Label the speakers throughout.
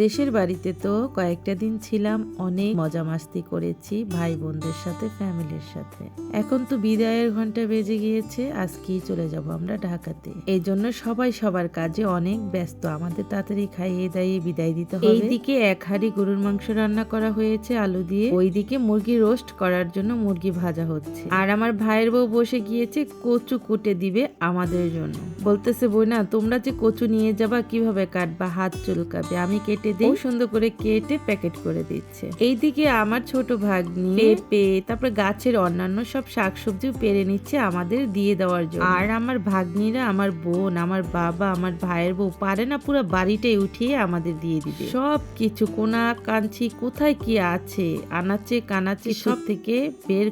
Speaker 1: দেশের বাড়িতে তো কয়েকটা দিন ছিলাম, অনেক মজা মাস্তি করেছি ভাই বোনদের সাথে, ফ্যামিলির সাথে। এখন তো বিদায়ের ঘন্টা বেজে গিয়েছে, আজকেই চলে যাব আমরা ঢাকাতে। এই জন্য সবাই সবার কাজে অনেক ব্যস্ত, আমাদের তাড়াতাড়ি খাইয়ে দাইয়ে বিদায় দিতে হবে। এইদিকে এক হাঁড়ি গরুর মাংস রান্না করা হয়েছে আলু দিয়ে, ওইদিকে মুরগি রোস্ট করার জন্য মুরগি ভাজা হচ্ছে। আর আমার ভাইয়ের বউ বসে গিয়েছে কচু কুটে দিবে আমাদের জন্য। বলতেছে, বই না তোমরা যে কচু নিয়ে যাবা কিভাবে কাটবা, হাত চুলকাবে, আমি কেটে দিই। সুন্দর করে কেটে প্যাকেট করে দিচ্ছে। এইদিকে আমার ছোট ভাগ্নি পেঁপে, তারপরে গাছের অন্যান্য সব শাকসবজি পেরে নিচ্ছে আমাদের দিয়ে দেওয়ার জন্য। আর আমার ভাগ্নিরা, আমার বোন, আমার বাবা, আমার ভাইয়ের বউ পারে না, পুরো বাড়িটাই উঠিয়ে আমাদের দিয়ে দিবে। সব কিছু কোনা কাঞ্চি কোথায় কি আছে, আনাচে কানাচে সব থেকে বের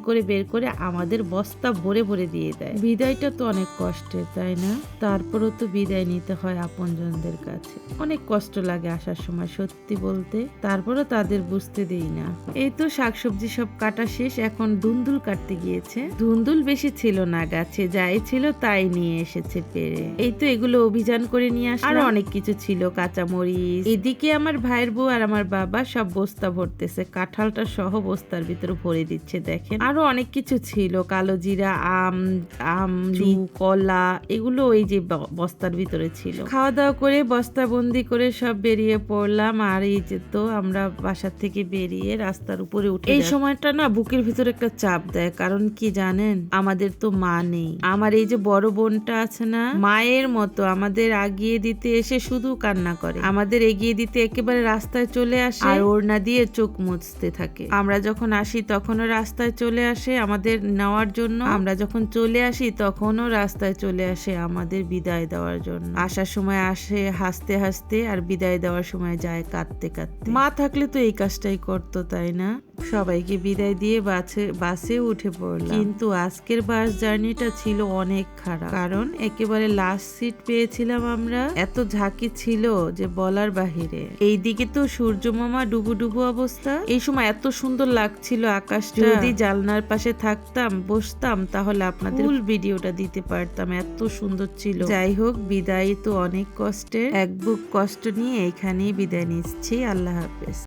Speaker 1: করে আমাদের বস্তা ভরে ভরে দিয়ে দেয়। বিদায়টা তো অনেক কষ্টের, তাই না? তারপরও তো বিদায় নিতে হয় আপনজনদের কাছে। অনেক কষ্ট লাগে আসার সময়, সত্যি বলতে। তারপরও তাদের বুঝতে দেই না। এই তো শাকসবজি সব কাটা শেষ, এখন ধুন্দুল কাটতে গিয়েছে। ধুন্দুল বেশি ছিল না গাছে, যাই ছিল তাই নিয়ে এসেছে পেরে। এই তো এগুলো অভিযান করে নিয়ে আসলাম। আরো অনেক কিছু ছিল, কাঁচামরিচ। এদিকে আমার ভাইয়ের বউ আর আমার বাবা সব বস্তা ভরতেছে, কাঁঠালটা সহ বস্তার ভিতরে ভরে দিচ্ছে। দেখেন আরো অনেক কিছু ছিল, কালো জিরা, আম কলা, এগুলো ওই যে বস্তার ভিতরে ছিল। খাওয়া দাওয়া করে বস্তা বন্দি করে সব বেরিয়ে পড়লাম। আর এই যে তো আমরা বাসার থেকে বেরিয়ে রাস্তার উপরে উঠে, এই সময়টা না বুকের ভিতরে একটা চাপ দেয়। কারণ কি জানেন, আমাদের তো মা নেই। আমার এই যে বড় বোনটা আছে না, মায়ের মতো আমাদের আগিয়ে দিতে এসে শুধু কান্না করে, আমাদের এগিয়ে দিতে একেবারে রাস্তায় চলে আসে আর ওড়না দিয়ে চোখ মুছতে থাকে। আমরা যখন আসি তখনও রাস্তায় চলে আসে আমাদের নেওয়ার জন্য, আমরা যখন চলে আসি তখনও রাস্তায় চলে আসে আমাদের বিদায় দেওয়ার জন্য। আসার সময় আসে হাসতে হাসতে, আর বিদায় দেওয়ার সময় যায় কাঁদতে কাঁদতে। মা থাকলে তো এই কাজটাই করতো, তাই না? সবাইকে বিদায় দিয়ে বাসে উঠে পড়লাম। কিন্তু আজকের বাস জার্নিটা ছিল অনেক খারাপ, কারণ একেবারে লাস্ট সিট পেয়েছিলাম আমরা। এত ঝাঁকি ছিল যে বলার বাহিরে। এইদিকে তো সূর্য মামা ডুবু ডুবু অবস্থা। এই সময় এত সুন্দর লাগছিল আকাশটা, যদি জানলার পাশে থাকতাম বসতাম তাহলে আপনাদের ফুল ভিডিওটা দিতে পারতাম, এত সুন্দর ছিল। যাই হোক, বিদায় তো অনেক কষ্টের, এক বুক কষ্ট নিয়ে এখানেই বিদায় নিচ্ছি। আল্লাহ হাফেজ।